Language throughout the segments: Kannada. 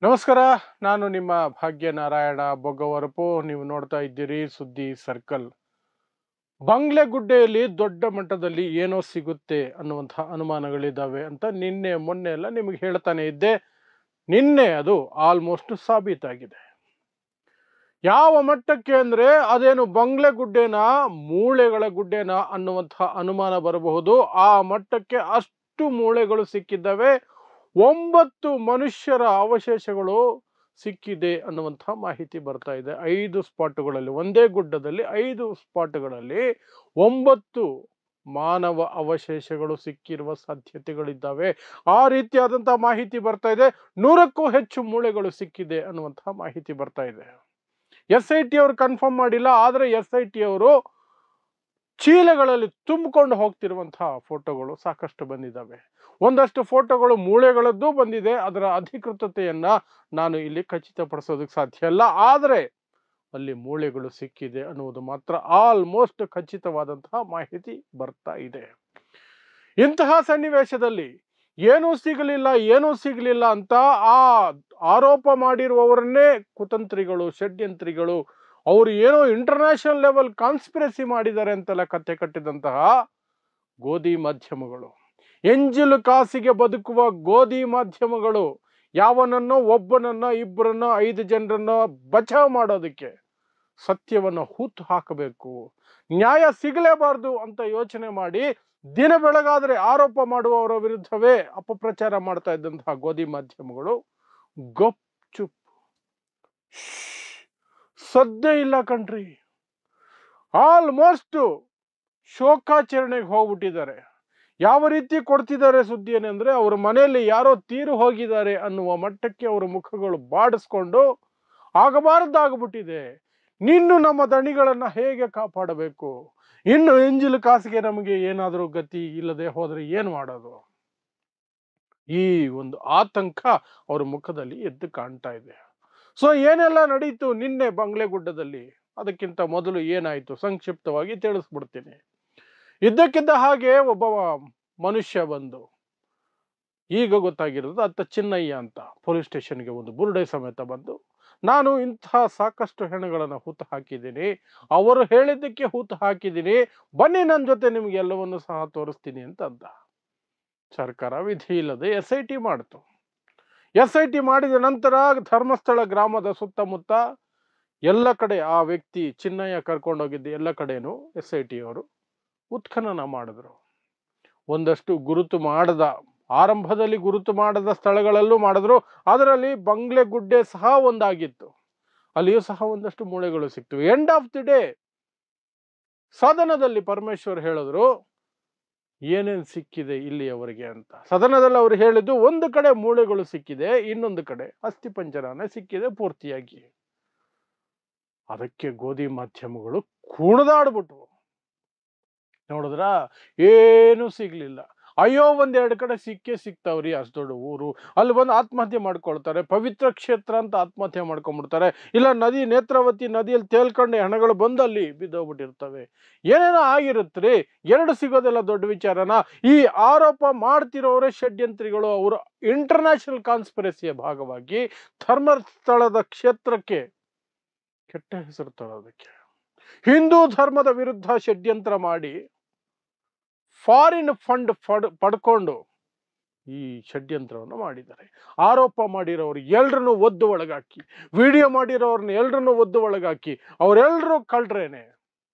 ನಮಸ್ಕಾರ. ನಾನು ನಿಮ್ಮ ಭಾಗ್ಯನಾರಾಯಣ ಬೊಗ್ಗವರಪು. ನೀವು ನೋಡ್ತಾ ಇದ್ದೀರಿ ಸುದ್ದಿ ಸರ್ಕಲ್. ಬಂಗ್ಲೆಗುಡ್ಡೆಯಲ್ಲಿ ದೊಡ್ಡ ಮಟ್ಟದಲ್ಲಿ ಏನೋ ಸಿಗುತ್ತೆ ಅನ್ನುವಂತಹ ಅನುಮಾನಗಳಿದ್ದಾವೆ ಅಂತ ನಿನ್ನೆ ಮೊನ್ನೆ ಎಲ್ಲ ನಿಮಗೆ ಹೇಳ್ತಾನೆ ಇದ್ದೆ. ನಿನ್ನೆ ಅದು ಆಲ್ಮೋಸ್ಟ್ ಸಾಬೀತಾಗಿದೆ. ಯಾವ ಮಟ್ಟಕ್ಕೆ ಅಂದ್ರೆ ಅದೇನು ಬಂಗ್ಲೆಗುಡ್ಡೆನ ಮೂಳೆಗಳ ಗುಡ್ಡೆನ ಅನ್ನುವಂತಹ ಅನುಮಾನ ಬರಬಹುದು. ಆ ಮಟ್ಟಕ್ಕೆ ಅಷ್ಟು ಮೂಳೆಗಳು ಸಿಕ್ಕಿದ್ದಾವೆ. 9 ಮನುಷ್ಯರ ಅವಶೇಷಗಳು ಸಿಕ್ಕಿದೆ ಅನ್ನುವಂತಹ ಮಾಹಿತಿ ಬರ್ತಾ ಇದೆ. 5 ಸ್ಪಾಟ್ಗಳಲ್ಲಿ, ಒಂದೇ ಗುಡ್ಡದಲ್ಲಿ 5 ಸ್ಪಾಟ್ಗಳಲ್ಲಿ 9 ಮಾನವ ಅವಶೇಷಗಳು ಸಿಕ್ಕಿರುವ ಸಾಧ್ಯತೆಗಳಿದ್ದಾವೆ. ಆ ರೀತಿಯಾದಂತಹ ಮಾಹಿತಿ ಬರ್ತಾ ಇದೆ. 100ಕ್ಕೂ ಹೆಚ್ಚು ಮೂಳೆಗಳು ಸಿಕ್ಕಿದೆ ಅನ್ನುವಂತಹ ಮಾಹಿತಿ ಬರ್ತಾ ಇದೆ. SIT ಅವರು ಕನ್ಫರ್ಮ್ ಮಾಡಿಲ್ಲ, ಆದರೆ SIT ಅವರು ಚೀಲಗಳಲ್ಲಿ ತುಂಬಿಕೊಂಡು ಹೋಗ್ತಿರುವಂತಹ ಫೋಟೋಗಳು ಸಾಕಷ್ಟು ಬಂದಿದ್ದಾವೆ. ಒಂದಷ್ಟು ಫೋಟೋಗಳು ಮೂಳೆಗಳದ್ದು ಬಂದಿದೆ. ಅದರ ಅಧಿಕೃತತೆಯನ್ನ ನಾನು ಇಲ್ಲಿ ಖಚಿತಪಡಿಸೋದಕ್ಕೆ ಸಾಧ್ಯ ಇಲ್ಲ, ಆದರೆ ಅಲ್ಲಿ ಮೂಳೆಗಳು ಸಿಕ್ಕಿದೆ ಅನ್ನುವುದು ಮಾತ್ರ ಆಲ್ಮೋಸ್ಟ್ ಖಚಿತವಾದಂತಹ ಮಾಹಿತಿ ಬರ್ತಾ ಇದೆ. ಇಂತಹ ಸನ್ನಿವೇಶದಲ್ಲಿ ಏನೂ ಸಿಗಲಿಲ್ಲ ಅಂತ ಆ ಆರೋಪ ಮಾಡಿರುವವರನ್ನೇ ಕುತಂತ್ರಿಗಳು, ಷಡ್ಯಂತ್ರಿಗಳು, ಅವರು ಏನೋ ಇಂಟರ್ನ್ಯಾಷನಲ್ ಲೆವೆಲ್ ಕಾನ್ಸ್ಪಿರಸಿ ಮಾಡಿದ್ದಾರೆ ಅಂತೆಲ್ಲ ಕತೆ ಕಟ್ಟಿದಂತಹ ಗೋಧಿ ಮಾಧ್ಯಮಗಳು, ಎಂಜಿಲು ಕಾಸಿಗೆ ಬದುಕುವ ಗೋಧಿ ಮಾಧ್ಯಮಗಳು ಯಾವನನ್ನೋ ಒಬ್ಬನನ್ನ, ಇಬ್ಬರನ್ನ, 5 ಜನರನ್ನ ಬಚಾವ್ ಮಾಡೋದಕ್ಕೆ ಸತ್ಯವನ್ನು ಹೂತು ಹಾಕಬೇಕು, ನ್ಯಾಯ ಸಿಗಲೇಬಾರದು ಅಂತ ಯೋಚನೆ ಮಾಡಿ ದಿನ ಬೆಳಗಾದ್ರೆ ಆರೋಪ ಮಾಡುವವರ ವಿರುದ್ಧವೇ ಅಪಪ್ರಚಾರ ಮಾಡ್ತಾ ಇದ್ದಂತಹ ಗೋಧಿ ಮಾಧ್ಯಮಗಳು ಗಪ್ ಚುಪ್, ಸದ್ದೇ ಇಲ್ಲ ಕಣ್ರಿ. ಆಲ್ಮೋಸ್ಟ್ ಶೋಕಾಚರಣೆಗೆ ಹೋಗ್ಬಿಟ್ಟಿದ್ದಾರೆ. ಯಾವ ರೀತಿ ಕೊಡ್ತಿದ್ದಾರೆ ಸುದ್ದಿ ಏನಂದ್ರೆ, ಅವ್ರ ಮನೆಯಲ್ಲಿ ಯಾರೋ ತೀರು ಹೋಗಿದ್ದಾರೆ ಅನ್ನುವ ಮಟ್ಟಕ್ಕೆ ಅವರ ಮುಖಗಳು ಬಾಡಿಸ್ಕೊಂಡು ಆಗಬಾರದಾಗ್ಬಿಟ್ಟಿದೆ. ನಿನ್ನು ನಮ್ಮ ದಣಿಗಳನ್ನ ಹೇಗೆ ಕಾಪಾಡಬೇಕು, ಇನ್ನು ಎಂಜಿಲು ಕಾಸಿಗೆ ನಮಗೆ ಏನಾದರೂ ಗತಿ ಇಲ್ಲದೆ ಹೋದ್ರೆ ಏನು ಮಾಡೋದು, ಈ ಒಂದು ಆತಂಕ ಅವರ ಮುಖದಲ್ಲಿ ಎದ್ದು ಕಾಣ್ತಾ ಇದೆ. ಸೊ ಏನೆಲ್ಲ ನಡೀತು ನಿನ್ನೆ ಬಂಗ್ಲೆಗುಡ್ಡದಲ್ಲಿ, ಅದಕ್ಕಿಂತ ಮೊದಲು ಏನಾಯ್ತು ಸಂಕ್ಷಿಪ್ತವಾಗಿ ತಿಳಿಸ್ಬಿಡ್ತೀನಿ. ಇದ್ದಕ್ಕಿದ್ದ ಹಾಗೆ ಒಬ್ಬ ಮನುಷ್ಯ ಬಂದು, ಈಗ ಗೊತ್ತಾಗಿರೋದು ಅತ್ತ ಚಿನ್ನಯ್ಯ ಅಂತ, ಪೊಲೀಸ್ ಸ್ಟೇಷನ್ಗೆ ಒಂದು ಬುರುಡೆ ಸಮೇತ ಬಂದು, ನಾನು ಇಂತಹ ಸಾಕಷ್ಟು ಹೆಣಗಳನ್ನು ಹೂತು ಹಾಕಿದ್ದೀನಿ, ಅವರು ಹೇಳಿದ್ದಕ್ಕೆ ಹೂತು ಹಾಕಿದ್ದೀನಿ, ಬನ್ನಿ ನನ್ನ ಜೊತೆ ನಿಮ್ಗೆ ಎಲ್ಲವನ್ನು ಸಹ ತೋರಿಸ್ತೀನಿ ಅಂತ ಅಂದ. ಸರ್ಕಾರ ವಿಧಿ ಇಲ್ಲದೆ SIT ಮಾಡ್ತು. SIT ಮಾಡಿದ ನಂತರ ಧರ್ಮಸ್ಥಳ ಗ್ರಾಮದ ಸುತ್ತಮುತ್ತ ಎಲ್ಲ ಕಡೆ ಆ ವ್ಯಕ್ತಿ ಚಿನ್ನಯ್ಯ ಕರ್ಕೊಂಡೋಗಿದ್ದ ಎಲ್ಲ ಕಡೆನೂ SIT ಅವರು ಉತ್ಖನನ ಮಾಡಿದ್ರು. ಒಂದಷ್ಟು ಆರಂಭದಲ್ಲಿ ಗುರುತು ಮಾಡದ ಸ್ಥಳಗಳಲ್ಲೂ ಮಾಡಿದ್ರು. ಅದರಲ್ಲಿ ಬಂಗ್ಲೆಗುಡ್ಡೆ ಸಹ ಒಂದಾಗಿತ್ತು. ಅಲ್ಲಿಯೂ ಸಹ ಒಂದಷ್ಟು ಮೂಳೆಗಳು ಸಿಕ್ತು. ಎಂಡ್ ಆಫ್ ದಿ ಡೇ ಸದನದಲ್ಲಿ ಪರಮೇಶ್ವರ್ ಹೇಳಿದ್ರು ಏನೇನ್ ಸಿಕ್ಕಿದೆ ಇಲ್ಲಿಯವರೆಗೆ ಅಂತ. ಸದನದಲ್ಲಿ ಅವರು ಹೇಳಿದ್ದು, ಒಂದು ಕಡೆ ಮೂಳೆಗಳು ಸಿಕ್ಕಿದೆ, ಇನ್ನೊಂದು ಕಡೆ ಅಸ್ಥಿಪಂಜರನೇ ಸಿಕ್ಕಿದೆ ಪೂರ್ತಿಯಾಗಿ. ಅದಕ್ಕೆ ಗೋಧಿ ಮಾಧ್ಯಮಗಳು ಕುಣಿದಾಡ್ಬಿಟ್ವು. ನೋಡಿದ್ರ ಏನು ಸಿಗ್ಲಿಲ್ಲ. ಅಯ್ಯೋ, 1-2 ಕಡೆ ಸಿಗ್ತಾವ್ರಿ, ಅಷ್ಟು ದೊಡ್ಡ ಊರು, ಅಲ್ಲಿ ಬಂದು ಆತ್ಮಹತ್ಯೆ ಮಾಡ್ಕೊಳ್ತಾರೆ, ಪವಿತ್ರ ಕ್ಷೇತ್ರ ಅಂತ ಆತ್ಮಹತ್ಯೆ ಮಾಡ್ಕೊಂಡ್ಬಿಡ್ತಾರೆ, ಇಲ್ಲ ನದಿ ನೇತ್ರಾವತಿ ನದಿಯಲ್ಲಿ ತೇಲ್ಕೊಂಡು ಹೆಣಗಳು ಬಂದು ಅಲ್ಲಿ ಬಿದ್ದೋಗ್ಬಿಟ್ಟಿರ್ತವೆ, ಏನೇನೋ ಆಗಿರುತ್ತ್ರಿ. 2 ಸಿಗೋದೆಲ್ಲ ದೊಡ್ಡ ವಿಚಾರನ? ಈ ಆರೋಪ ಮಾಡ್ತಿರೋರೇ ಷಡ್ಯಂತ್ರಿಗಳು. ಅವರು ಇಂಟರ್ನ್ಯಾಷನಲ್ ಕಾನ್ಸ್ಪಿರಸಿಯ ಭಾಗವಾಗಿ ಧರ್ಮಸ್ಥಳದ ಕ್ಷೇತ್ರಕ್ಕೆ ಕೆಟ್ಟ ಹೆಸರು ತರೋದಕ್ಕೆ, ಹಿಂದೂ ಧರ್ಮದ ವಿರುದ್ಧ ಷಡ್ಯಂತ್ರ ಮಾಡಿ ಫಾರಿನ್ ಫಂಡ್ ಪಡ್ಕೊಂಡು ಈ ಷಡ್ಯಂತ್ರವನ್ನು ಮಾಡಿದ್ದಾರೆ. ಆರೋಪ ಮಾಡಿರೋರು ಎಲ್ರನ್ನೂ ಒದ್ದು ಒಳಗಾಕಿ, ವಿಡಿಯೋ ಮಾಡಿರೋರ್ನ ಎಲ್ರನ್ನೂ ಒದ್ದು ಒಳಗಾಕಿ, ಅವರೆಲ್ಲರೂ ಕಳ್ರೇನೆ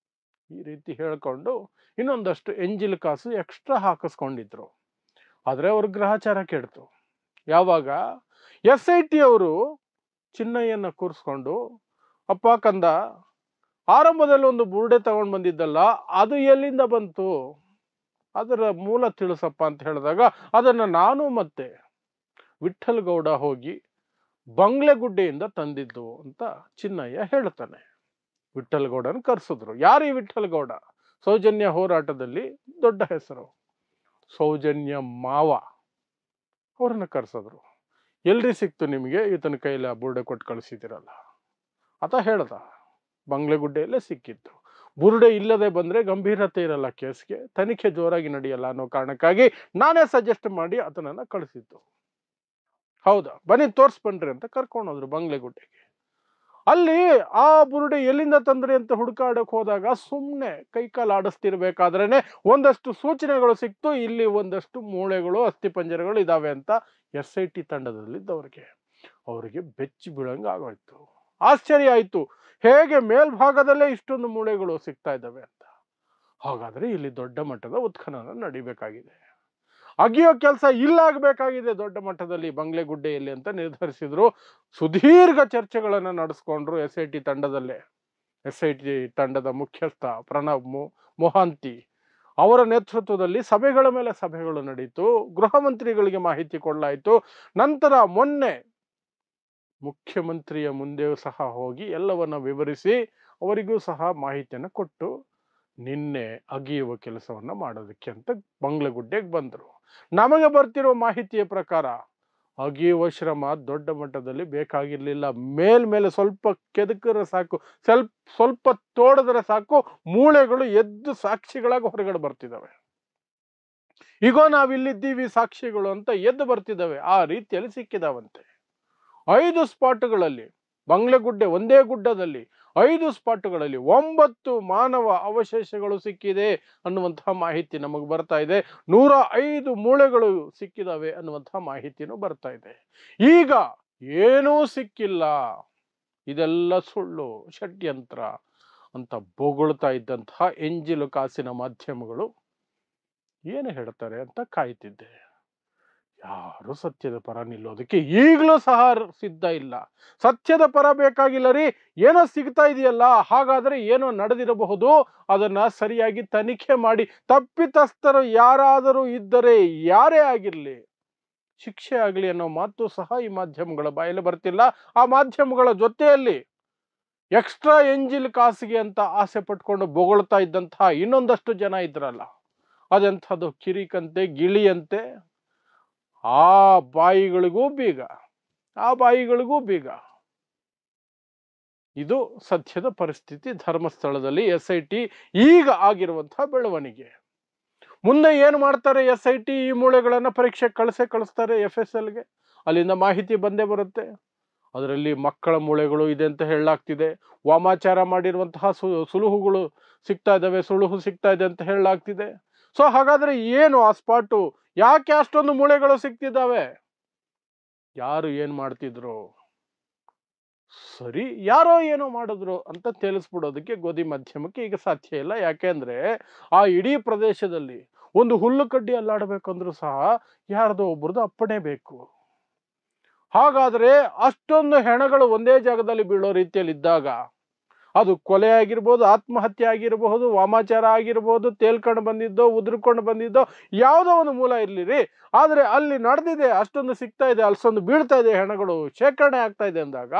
ಈ ರೀತಿ ಹೇಳ್ಕೊಂಡು ಇನ್ನೊಂದಷ್ಟು ಎಂಜಿಲ್ ಕಾಸು ಎಕ್ಸ್ಟ್ರಾ ಹಾಕಿಸ್ಕೊಂಡಿದ್ರು. ಆದ್ರೆ ಅವ್ರ ಗ್ರಹಚಾರ ಕೆಡ್ತು. ಯಾವಾಗ SIT ಅವರು ಚಿನ್ನಯ್ಯನ ಕೂರಿಸ್ಕೊಂಡು, ಅಪ್ಪ ಕಂದ, ಆರಂಭದಲ್ಲಿ ಒಂದು ಬುರುಡೆ ತಗೊಂಡು ಬಂದಿದ್ದಲ್ಲ, ಅದು ಎಲ್ಲಿಂದ ಬಂತು, ಅದರ ಮೂಲ ತಿಳಿಸಪ್ಪ ಅಂತ ಹೇಳಿದಾಗ, ಅದನ್ನ ನಾನು ಮತ್ತೆ ವಿಠಲ್ ಗೌಡ ಹೋಗಿ ಬಂಗ್ಲೆಗುಡ್ಡೆಯಿಂದ ತಂದಿದ್ದು ಅಂತ ಚಿನ್ನಯ್ಯ ಹೇಳ್ತಾನೆ. ವಿಠಲ್ ಗೌಡನ ಕರ್ಸಿದ್ರು. ಯಾರು ಈ ವಿಠಲ್ ಗೌಡ? ಸೌಜನ್ಯ ಹೋರಾಟದಲ್ಲಿ ದೊಡ್ಡ ಹೆಸರು, ಸೌಜನ್ಯ ಮಾವ. ಅವ್ರನ್ನ ಕರ್ಸಿದ್ರು. ಎಲ್ರಿ ಸಿಕ್ತು ನಿಮಗೆ, ಈತನ ಕೈಲಿ ಆ ಬುರುಡೆ ಕೊಟ್ಟು ಕಳಿಸಿದಿರಲ್ಲ ಆತ ಹೇಳ್ದ, ಬಂಗ್ಲೆಗುಡ್ಡೆಯಲ್ಲೇ ಸಿಕ್ಕಿತ್ತು. ಬುರುಡೆ ಇಲ್ಲದೆ ಬಂದ್ರೆ ಗಂಭೀರತೆ ಇರಲ್ಲ ಕೇಸ್ಗೆ, ತನಿಖೆ ಜೋರಾಗಿ ನಡೆಯಲ್ಲ ಅನ್ನೋ ಕಾರಣಕ್ಕಾಗಿ ನಾನೇ ಸಜೆಸ್ಟ್ ಮಾಡಿ ಆತನನ್ನ ಕಳಿಸಿದ್ದು. ಹೌದಾ, ಬನ್ನಿ ತೋರಿಸ್ಬನ್ರಿ ಅಂತ ಕರ್ಕೊಂಡು ಹೋದ್ರು ಬಂಗ್ಲೆಗುಡ್ಡೆಗೆ. ಅಲ್ಲಿ ಆ ಬುರುಡೆ ಎಲ್ಲಿಂದ ತಂದ್ರಿ ಅಂತ ಹುಡುಕಾಡಕ್ ಹೋದಾಗ ಸುಮ್ಮನೆ ಕೈಕಾಲು ಆಡಿಸ್ತಿರ್ಬೇಕಾದ್ರೇನೆ ಒಂದಷ್ಟು ಸೂಚನೆಗಳು ಸಿಕ್ತು, ಇಲ್ಲಿ ಒಂದಷ್ಟು ಮೂಳೆಗಳು ಅಸ್ಥಿಪಂಜರಗಳು ಇದಾವೆ ಅಂತ. SIT ತಂಡದಲ್ಲಿದ್ದವ್ರಿಗೆ ಅವರಿಗೆ ಬೆಚ್ಚಿ ಬೀಳಂಗ ಆಗೋಯ್ತು, ಆಶ್ಚರ್ಯ ಆಯ್ತು, ಹೇಗೆ ಮೇಲ್ಭಾಗದಲ್ಲೇ ಇಷ್ಟೊಂದು ಮೂಳೆಗಳು ಸಿಗ್ತಾ ಇದ್ದಾವೆ ಅಂತ. ಹಾಗಾದ್ರೆ ಇಲ್ಲಿ ದೊಡ್ಡ ಮಟ್ಟದ ಉತ್ಖನನ ನಡಿಬೇಕಾಗಿದೆ, ಅಗಿಯೋ ಕೆಲಸ ಇಲ್ಲಾಗಬೇಕಾಗಿದೆ ದೊಡ್ಡ ಮಟ್ಟದಲ್ಲಿ ಬಂಗ್ಲೆಗುಡ್ಡೆಯಲ್ಲಿ ಅಂತ ನಿರ್ಧರಿಸಿದ್ರು. ಸುದೀರ್ಘ ಚರ್ಚೆಗಳನ್ನು ನಡೆಸ್ಕೊಂಡ್ರು SIT ತಂಡದ ಮುಖ್ಯಸ್ಥ ಪ್ರಣಬ್ ಮೊಹಾಂತಿ ಅವರ ನೇತೃತ್ವದಲ್ಲಿ ಸಭೆಗಳ ಮೇಲೆ ಸಭೆಗಳು ನಡೀತು. ಗೃಹ ಮಂತ್ರಿಗಳಿಗೆ ಮಾಹಿತಿ ಕೊಡಲಾಯಿತು. ನಂತರ ಮೊನ್ನೆ ಮುಖ್ಯಮಂತ್ರಿಯ ಮುಂದೆಯೂ ಸಹ ಹೋಗಿ ಎಲ್ಲವನ್ನ ವಿವರಿಸಿ ಅವರಿಗೂ ಸಹ ಮಾಹಿತಿಯನ್ನು ಕೊಟ್ಟು ನಿನ್ನೆ ಅಗಿಯುವ ಕೆಲಸವನ್ನ ಮಾಡೋದಕ್ಕೆ ಅಂತ ಬಂಗ್ಲೆಗುಡ್ಡೆಗೆ ಬಂದರು. ನಮಗೆ ಬರ್ತಿರೋ ಮಾಹಿತಿಯ ಪ್ರಕಾರ ಅಗಿಯುವ ಶ್ರಮ ದೊಡ್ಡ ಮಟ್ಟದಲ್ಲಿ ಬೇಕಾಗಿರ್ಲಿಲ್ಲ. ಮೇಲ್ಮೇಲೆ ಸ್ವಲ್ಪ ಕೆದಕರೆ ಸಾಕು, ಸ್ವಲ್ಪ ತೋಡಿದ್ರೆ ಸಾಕು, ಮೂಳೆಗಳು ಎದ್ದು ಸಾಕ್ಷಿಗಳಾಗಿ ಹೊರಗಡೆ ಬರ್ತಿದ್ದಾವೆ. ಈಗ ನಾವಿಲ್ಲಿದ್ದೀವಿ ಸಾಕ್ಷಿಗಳು ಅಂತ ಎದ್ದು ಬರ್ತಿದ್ದಾವೆ. ಆ ರೀತಿಯಲ್ಲಿ ಸಿಕ್ಕಿದಾವಂತೆ 5 ಸ್ಪಾಟ್ಗಳಲ್ಲಿ, ಬಂಗ್ಲೆಗುಡ್ಡೆ ಒಂದೇ ಗುಡ್ಡದಲ್ಲಿ 5 ಸ್ಪಾಟ್ಗಳಲ್ಲಿ 9 ಮಾನವ ಅವಶೇಷಗಳು ಸಿಕ್ಕಿದೆ ಅನ್ನುವಂತಹ ಮಾಹಿತಿ ನಮಗೆ ಬರ್ತಾ ಇದೆ. 105 ಮೂಳೆಗಳು ಸಿಕ್ಕಿದಾವೆ ಅನ್ನುವಂತಹ ಮಾಹಿತಿನೂ ಬರ್ತಾ ಇದೆ. ಈಗ ಏನೂ ಸಿಕ್ಕಿಲ್ಲ, ಇದೆಲ್ಲ ಸುಳ್ಳು ಷಡ್ಯಂತ್ರ ಅಂತ ಬೊಗಳ್ತಾ ಇದ್ದಂತಹ ಎಂಜಿಲು ಕಾಸಿನ ಮಾಧ್ಯಮಗಳು ಏನು ಹೇಳ್ತಾರೆ ಅಂತ ಕಾಯ್ತಿದ್ದೆ. ಯಾರು ಸತ್ಯದ ಪರ ನಿಲ್ಲೋದಕ್ಕೆ ಈಗಲೂ ಸಹ ಸಿದ್ಧ ಇಲ್ಲ. ಸತ್ಯದ ಪರ ಬೇಕಾಗಿಲ್ಲ ರೀ, ಏನೋ ಸಿಗ್ತಾ ಇದೆಯಲ್ಲ, ಹಾಗಾದ್ರೆ ಏನೋ ನಡೆದಿರಬಹುದು, ಅದನ್ನ ಸರಿಯಾಗಿ ತನಿಖೆ ಮಾಡಿ ತಪ್ಪಿತಸ್ಥರು ಯಾರಾದರೂ ಇದ್ದರೆ ಯಾರೇ ಆಗಿರ್ಲಿ ಶಿಕ್ಷೆ ಆಗಲಿ ಅನ್ನೋ ಮಾತು ಸಹ ಈ ಮಾಧ್ಯಮಗಳ ಬಾಯಲ್ಲಿ ಬರ್ತಿಲ್ಲ. ಆ ಮಾಧ್ಯಮಗಳ ಜೊತೆಯಲ್ಲಿ ಎಕ್ಸ್ಟ್ರಾ ಎಂಜಿಲ್ ಕಾಸಿಗೆ ಅಂತ ಆಸೆ ಪಟ್ಕೊಂಡು ಬೊಗಳ್ತಾ ಇದ್ದಂತಹ ಇನ್ನೊಂದಷ್ಟು ಜನ ಇದ್ರಲ್ಲ, ಅದೆಂಥದ್ದು ಕಿರಿಕಂತೆ ಗಿಳಿಯಂತೆ, ಆ ಬಾಯಿಗಳಿಗೂ ಬೀಗ. ಇದು ಸದ್ಯದ ಪರಿಸ್ಥಿತಿ ಧರ್ಮಸ್ಥಳದಲ್ಲಿ SIT ಈಗ ಆಗಿರುವಂತಹ ಬೆಳವಣಿಗೆ. ಮುಂದೆ ಏನು ಮಾಡ್ತಾರೆ SIT? ಈ ಮೂಳೆಗಳನ್ನ ಪರೀಕ್ಷೆ ಕಳಿಸ್ತಾರೆ FSLಗೆ, ಅಲ್ಲಿಂದ ಮಾಹಿತಿ ಬಂದೇ ಬರುತ್ತೆ. ಅದರಲ್ಲಿ ಮಕ್ಕಳ ಮೂಳೆಗಳು ಇದೆ ಅಂತ ಹೇಳಲಾಗ್ತಿದೆ, ವಾಮಾಚಾರ ಮಾಡಿರುವಂತಹ ಸುಳುಹು ಸಿಗ್ತಾ ಇದೆ ಅಂತ ಹೇಳಲಾಗ್ತಿದೆ. ಸೊ ಹಾಗಾದ್ರೆ ಏನು ಆ ಸ್ಪಾಟು, ಯಾಕೆ ಅಷ್ಟೊಂದು ಮೂಳೆಗಳು ಸಿಗ್ತಿದ್ದಾವೆ? ಯಾರು ಏನ್ ಮಾಡ್ತಿದ್ರು? ಸರಿ, ಯಾರೋ ಏನೋ ಮಾಡಿದ್ರು ಅಂತ ತಿಳಿಸ್ಬಿಡೋದಕ್ಕೆ ಗೋಧಿ ಮಾಧ್ಯಮಕ್ಕೆ ಈಗ ಸಾಧ್ಯ ಇಲ್ಲ. ಯಾಕೆಂದ್ರೆ ಆ ಇಡೀ ಪ್ರದೇಶದಲ್ಲಿ ಒಂದು ಹುಲ್ಲು ಕಡ್ಡಿ ಅಲ್ಲಾಡಬೇಕಂದ್ರೂ ಸಹ ಯಾರ್ದೋ ಒಬ್ರದ್ದು ಅಪ್ಪಣೆ ಬೇಕು. ಹಾಗಾದ್ರೆ ಅಷ್ಟೊಂದು ಹೆಣಗಳು ಒಂದೇ ಜಾಗದಲ್ಲಿ ಬೀಳೋ ರೀತಿಯಲ್ಲಿ ಇದ್ದಾಗ, ಅದು ಕೊಲೆ ಆಗಿರ್ಬೋದು, ಆತ್ಮಹತ್ಯೆ ಆಗಿರಬಹುದು, ವಾಮಾಚಾರ ಆಗಿರ್ಬೋದು, ತೇಲ್ಕೊಂಡು ಬಂದಿದ್ದೋ ಉದುರ್ಕೊಂಡು ಬಂದಿದ್ದೋ ಯಾವುದೋ ಒಂದು ಮೂಲ ಇರ್ಲಿರಿ, ಆದ್ರೆ ಅಲ್ಲಿ ನಡೆದಿದೆ, ಅಷ್ಟೊಂದು ಸಿಗ್ತಾ ಇದೆ, ಅಷ್ಟೊಂದು ಬೀಳ್ತಾ ಇದೆ, ಹೆಣಗಳು ಶೇಖರಣೆ ಆಗ್ತಾ ಇದೆ ಅಂದಾಗ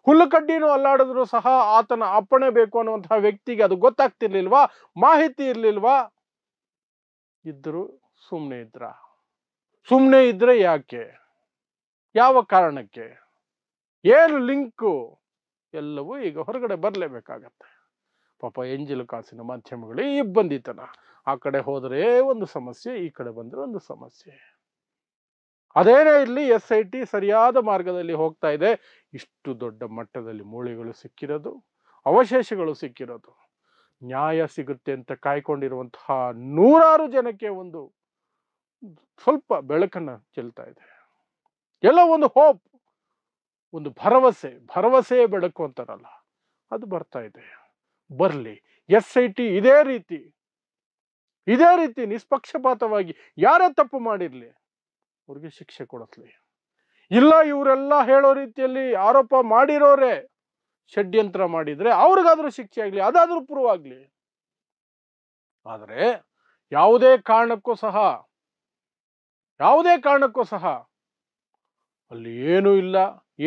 ಹುಲ್ಲು ಕಡ್ಡಿನೂ ಅಲ್ಲಾಡಿದ್ರು ಸಹ ಆತನ ಅಪ್ಪಣೆ ಬೇಕು ಅನ್ನುವಂತಹ ವ್ಯಕ್ತಿಗೆ ಅದು ಗೊತ್ತಾಗ್ತಿರ್ಲಿಲ್ವಾ? ಮಾಹಿತಿ ಇರ್ಲಿಲ್ವಾ? ಇದ್ರು ಸುಮ್ಮನೆ ಇದ್ರೆ ಯಾಕೆ? ಯಾವ ಕಾರಣಕ್ಕೆ? ಏನು ಲಿಂಕು? ಎಲ್ಲವೂ ಈಗ ಹೊರಗಡೆ ಬರಲೇಬೇಕಾಗತ್ತೆ. ಪಾಪ ಎಂಜಿಲು ಕಾಸಿನ ಮಾಧ್ಯಮಗಳು ಈ ಬಂದಿತನ, ಆ ಕಡೆ ಹೋದರೆ ಒಂದು ಸಮಸ್ಯೆ, ಈ ಕಡೆ ಬಂದ್ರೆ ಒಂದು ಸಮಸ್ಯೆ. ಅದೇನೇ ಇರಲಿ, SIT ಸರಿಯಾದ ಮಾರ್ಗದಲ್ಲಿ ಹೋಗ್ತಾ ಇದೆ. ಇಷ್ಟು ದೊಡ್ಡ ಮಟ್ಟದಲ್ಲಿ ಮೂಳೆಗಳು ಸಿಕ್ಕಿರೋದು, ಅವಶೇಷಗಳು ಸಿಕ್ಕಿರೋದು, ನ್ಯಾಯ ಸಿಗುತ್ತೆ ಅಂತ ಕಾಯ್ಕೊಂಡಿರುವಂತಹ ನೂರಾರು ಜನಕ್ಕೆ ಒಂದು ಸ್ವಲ್ಪ ಬೆಳಕನ್ನ ಚೆಲ್ತಾ ಇದೆ. ಎಲ್ಲ ಒಂದು ಹೋಪ್, ಒಂದು ಭರವಸೆ ಬೆಳಕು ಅಂತಾರಲ್ಲ, ಅದು ಬರ್ತಾ ಇದೆ. ಬರ್ಲಿ, SIT ಇದೇ ರೀತಿ ನಿಷ್ಪಕ್ಷಪಾತವಾಗಿ ಯಾರೇ ತಪ್ಪು ಮಾಡಿರ್ಲಿ ಅವ್ರಿಗೆ ಶಿಕ್ಷೆ ಕೊಡಿಸ್ಲಿ. ಇಲ್ಲ ಇವರೆಲ್ಲ ಹೇಳೋ ರೀತಿಯಲ್ಲಿ ಆರೋಪ ಮಾಡಿರೋರೆ ಷಡ್ಯಂತ್ರ ಮಾಡಿದ್ರೆ ಅವ್ರಿಗಾದ್ರೂ ಶಿಕ್ಷೆ ಆಗ್ಲಿ, ಅದಾದ್ರೂ ಪ್ರೂವ್ ಆಗ್ಲಿ. ಆದ್ರೆ ಯಾವುದೇ ಕಾರಣಕ್ಕೂ ಸಹ ಅಲ್ಲಿ ಏನೂ ಇಲ್ಲ,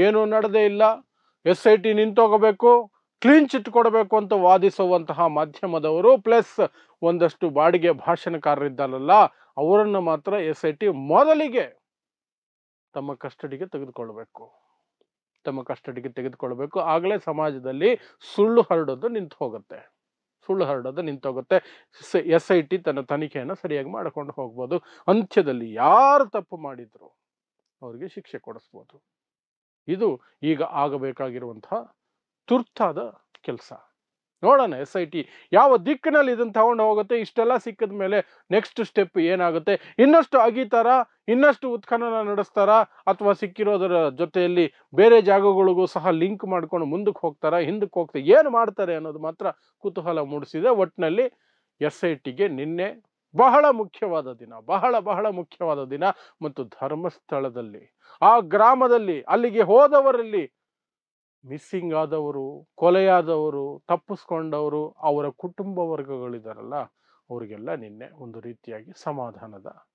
ಏನೂ ನಡೆದೇ ಇಲ್ಲ, SIT ನಿಂತೋಗಬೇಕು, ಕ್ಲೀನ್ ಚಿಟ್ ಕೊಡಬೇಕು ಅಂತ ವಾದಿಸುವಂತಹ ಮಾಧ್ಯಮದವರು ಪ್ಲಸ್ ಒಂದಷ್ಟು ಬಾಡಿಗೆ ಭಾಷಣಕಾರರಿದ್ದಾರಲ್ಲ, ಅವರನ್ನು ಮಾತ್ರ SIT ಮೊದಲಿಗೆ ತಮ್ಮ ಕಸ್ಟಡಿಗೆ ತೆಗೆದುಕೊಳ್ಬೇಕು. ಆಗಲೇ ಸಮಾಜದಲ್ಲಿ ಸುಳ್ಳು ಹರಡೋದು ನಿಂತು ಹೋಗುತ್ತೆ. SIT ತನ್ನ ತನಿಖೆಯನ್ನು ಸರಿಯಾಗಿ ಮಾಡಿಕೊಂಡು ಹೋಗ್ಬೋದು. ಅಂತ್ಯದಲ್ಲಿ ಯಾರು ತಪ್ಪು ಮಾಡಿದ್ರು ಅವರಿಗೆ ಶಿಕ್ಷೆ ಕೊಡಿಸ್ಬೋದು. ಇದು ಈಗ ಆಗಬೇಕಾಗಿರುವಂತಹ ತುರ್ತಾದ ಕೆಲಸ. ನೋಡೋಣ SIT ಯಾವ ದಿಕ್ಕಿನಲ್ಲಿ ಇದನ್ನು ತಗೊಂಡು ಹೋಗುತ್ತೆ. ಇಷ್ಟೆಲ್ಲ ಸಿಕ್ಕಿದ ಮೇಲೆ ನೆಕ್ಸ್ಟ್ ಸ್ಟೆಪ್ ಏನಾಗುತ್ತೆ? ಇನ್ನಷ್ಟು ಅಗಿತಾರ, ಇನ್ನಷ್ಟು ಉತ್ಖನನ ನಡೆಸ್ತಾರ, ಅಥವಾ ಸಿಕ್ಕಿರೋದರ ಜೊತೆಯಲ್ಲಿ ಬೇರೆ ಜಾಗಗಳಿಗೂ ಸಹ ಲಿಂಕ್ ಮಾಡ್ಕೊಂಡು ಮುಂದಕ್ಕೆ ಹೋಗ್ತಾರ, ಹಿಂದಕ್ಕೆ ಹೋಗ್ತಾರೆ, ಏನು ಮಾಡ್ತಾರೆ ಅನ್ನೋದು ಮಾತ್ರ ಕುತೂಹಲ ಮೂಡಿಸಿದೆ. ಒಟ್ಟಿನಲ್ಲಿ SITಗೆ ನಿನ್ನೆ ಬಹಳ ಮುಖ್ಯವಾದ ದಿನ, ಬಹಳ ಮುಖ್ಯವಾದ ದಿನ. ಮತ್ತು ಧರ್ಮಸ್ಥಳದಲ್ಲಿ, ಆ ಗ್ರಾಮದಲ್ಲಿ, ಅಲ್ಲಿಗೆ ಹೋದವರಲ್ಲಿ ಮಿಸ್ಸಿಂಗ್ ಆದವರು, ಕೊಲೆಯಾದವರು, ತಪ್ಪಿಸ್ಕೊಂಡವರು, ಅವರ ಕುಟುಂಬ ವರ್ಗಗಳಿದಾರಲ್ಲ, ಅವರಿಗೆಲ್ಲ ನಿನ್ನೆ ಒಂದು ರೀತಿಯಾಗಿ ಸಮಾಧಾನದ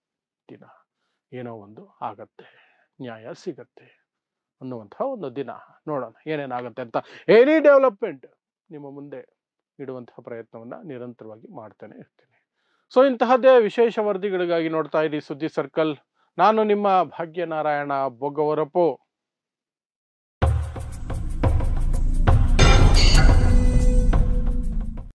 ದಿನ. ಏನೋ ಒಂದು ಆಗತ್ತೆ, ನ್ಯಾಯ ಸಿಗತ್ತೆ ಅನ್ನುವಂತಹ ಒಂದು ದಿನ. ನೋಡೋಣ ಏನೇನಾಗತ್ತೆ ಅಂತ. ಎನಿ ಡೆವಲಪ್ಮೆಂಟ್ ನಿಮ್ಮ ಮುಂದೆ ಇಡುವಂತಹ ಪ್ರಯತ್ನವನ್ನು ನಿರಂತರವಾಗಿ ಮಾಡ್ತಾನೆ ಇರ್ತೀನಿ. ಸೊ ಇಂತಹದ್ದೇ ವಿಶೇಷ ವರದಿಗಳಿಗಾಗಿ ನೋಡ್ತಾ ಇರಿ ಸುದ್ದಿ ಸರ್ಕಲ್. ನಾನು ನಿಮ್ಮ ಭಾಗ್ಯನಾರಾಯಣ ಬೊಗ್ಗವರಪು.